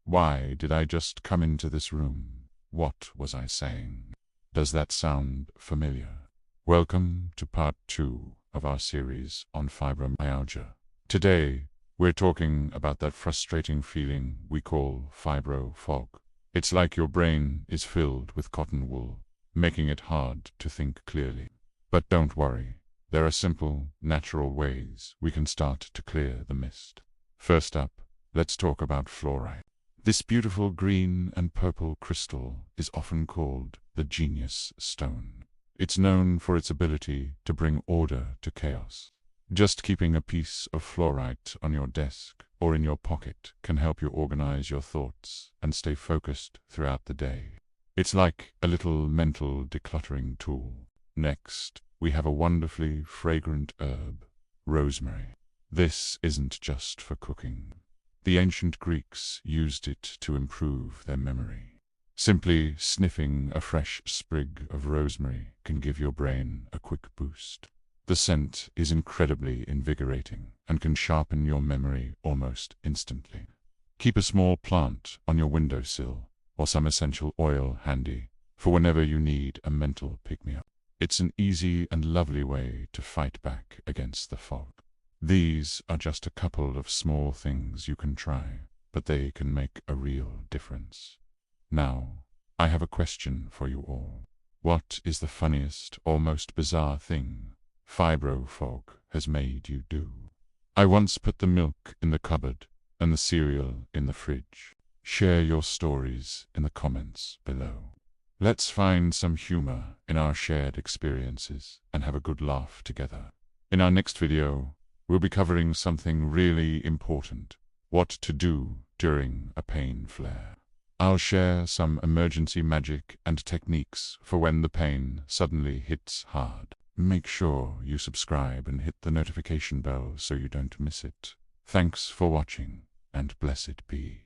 Why did I just come into this room? What was I saying? Does that sound familiar? Welcome to part 2 of our series on fibromyalgia. Today, we're talking about that frustrating feeling we call fibro fog. It's like your brain is filled with cotton wool, making it hard to think clearly. But don't worry, there are simple, natural ways we can start to clear the mist. First up, let's talk about fluoride. This beautiful green and purple crystal is often called the genius stone. It's known for its ability to bring order to chaos. Just keeping a piece of fluorite on your desk or in your pocket can help you organize your thoughts and stay focused throughout the day. It's like a little mental decluttering tool. Next, we have a wonderfully fragrant herb, rosemary. This isn't just for cooking. The ancient Greeks used it to improve their memory. Simply sniffing a fresh sprig of rosemary can give your brain a quick boost. The scent is incredibly invigorating and can sharpen your memory almost instantly. Keep a small plant on your windowsill or some essential oil handy for whenever you need a mental pick-me-up. It's an easy and lovely way to fight back against the fog. These are just a couple of small things you can try, but they can make a real difference. Now, I have a question for you all. What is the funniest or most bizarre thing fibro fog has made you do? I once put the milk in the cupboard and the cereal in the fridge. Share your stories in the comments below. Let's find some humor in our shared experiences and have a good laugh together. In our next video, we'll be covering something really important: what to do during a pain flare. I'll share some emergency magic and techniques for when the pain suddenly hits hard. Make sure you subscribe and hit the notification bell so you don't miss it. Thanks for watching, and blessed be.